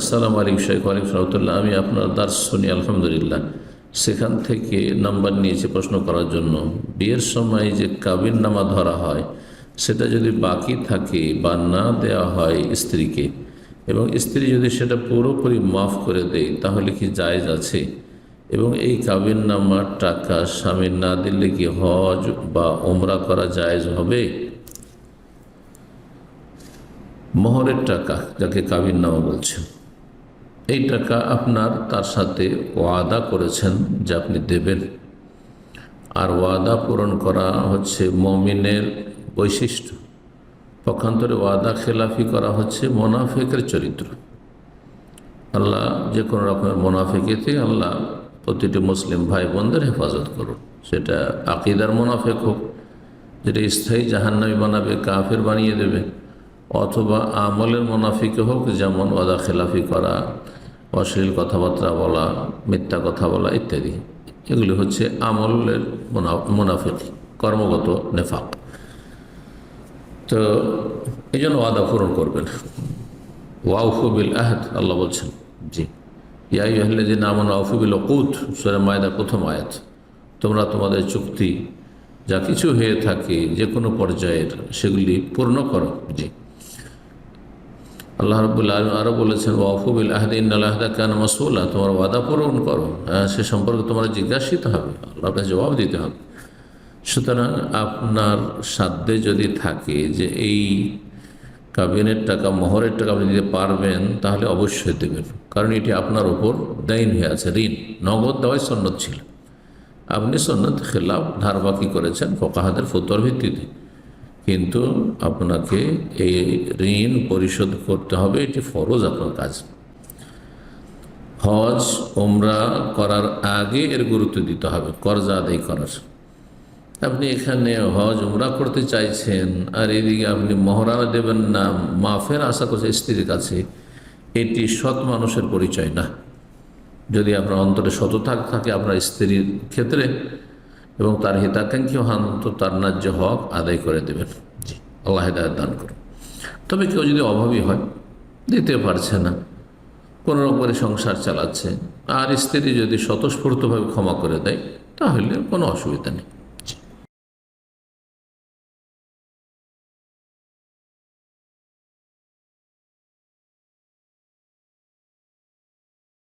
আসসালামু আলাইকুম শেখ ওয়ালাইকুম রহমতুল্লাহ। আমি আপনার দার্স শুনি আলহামদুলিল্লাহ, সেখান থেকে নাম্বার নিয়েছি প্রশ্ন করার জন্য। বিয়ের সময় যে কাবিন নামা ধরা হয় সেটা যদি বাকি থাকে বা না দেওয়া হয় স্ত্রীকে, এবং স্ত্রী যদি সেটা পুরোপুরি মাফ করে দেয় তাহলে কি জায়েজ আছে? এবং এই কাবিন নামার টাকা স্বামী না দিলে কি হজ বা ওমরা করা জায়েজ হবে? মোহরের টাকা যাকে কাবিন নামা বলছে, এই টাকা আপনার তার সাথে ওয়াদা করেছেন যে আপনি দেবেন। আর ওয়াদা পূরণ করা হচ্ছে মুমিনের বৈশিষ্ট্য। পক্ষান্তরে ওয়াদা খেলাফি করা হচ্ছে মোনাফিকের চরিত্র। আল্লাহ যে কোনো রকমের মোনাফিকেতে আল্লাহ প্রতিটি মুসলিম ভাই বোনদের হেফাজত করুন। সেটা আকিদার মোনাফিক হোক, যেটা স্থায়ী জাহান্নামী বানাবে, কাফের বানিয়ে দেবে, অথবা আমলের মুনাফিক হোক, যেমন ওয়াদা খেলাফি করা, অশ্লীল কথাবার্তা বলা, মিথ্যা কথা বলা ইত্যাদি। এগুলি হচ্ছে আমলের মুনাফিক, কর্মগত নেফাক। তো এই জন্য ওয়াদা পূরণ করবেন। ওয়াউফু বিল আহদ, আল্লাহ বলছেন, জি ইয়া আইয়ুহাল্লাযীনা আমানু আউফু বিল উকুদ, সূরা মায়দা প্রথম আয়াত। তোমরা তোমাদের চুক্তি যা কিছু হয়ে থাকে যে কোনো পর্যায়ের সেগুলি পূর্ণ করো। জি, আল্লাহ রাব্বুল আলামিন আরও বলেছেন ওয়াউফু বিল আহদি ইন্নাল আহদা কানা মাসউলা, তোমার ওয়াদা পূরণ করো, সে সম্পর্কে তোমার জিজ্ঞাসিত হবে, আল্লাহর কাছে জবাব দিতে হবে। সুতরাং আপনার সাধ্যে যদি থাকে যে এই কাবিনের টাকা, মোহরের টাকা আপনি দিতে পারবেন, তাহলে অবশ্যই দেবেন, কারণ এটি আপনার ওপর দায়ন হয়ে আছে, ঋণ। নগদ দেওয়াই সন্ন্যত ছিল, আপনি সন্ন্যত খেলাফ ধার বাকি করেছেন ফুকাহাদের ফতোয়ার ভিত্তিতে, কিন্তু আপনাকে এই ঋণ পরিশোধ করতে হবে, এটি ফরজ আপনার কাজ। হজ ওমরা করার আগে এর গুরুত্ব দিতে হবে, কর্জা আদায় করার। আপনি এখানে হজ উমরা করতে চাইছেন আর এদিকে আপনি মহরানা দেবেন না, মাফের আশা করছে স্ত্রীর কাছে, এটি সৎ মানুষের পরিচয় না। যদি আপনার অন্তরে সততা থাকে আপনার স্ত্রীর ক্ষেত্রে এবং তার হিতাকাঙ্ক্ষী হন, তো তার ন্যায্য হক আদায় করে দেবেন। জি, আল্লাহ হিদায়াত দান করুন। তবে কেউ যদি অভাবী হয়, দিতে পারছে না, কোনো রকম করে সংসার চালাচ্ছে, আর স্ত্রী যদি স্বতঃস্ফূর্তভাবে ক্ষমা করে দেয়, তাহলে কোনো অসুবিধা নেই।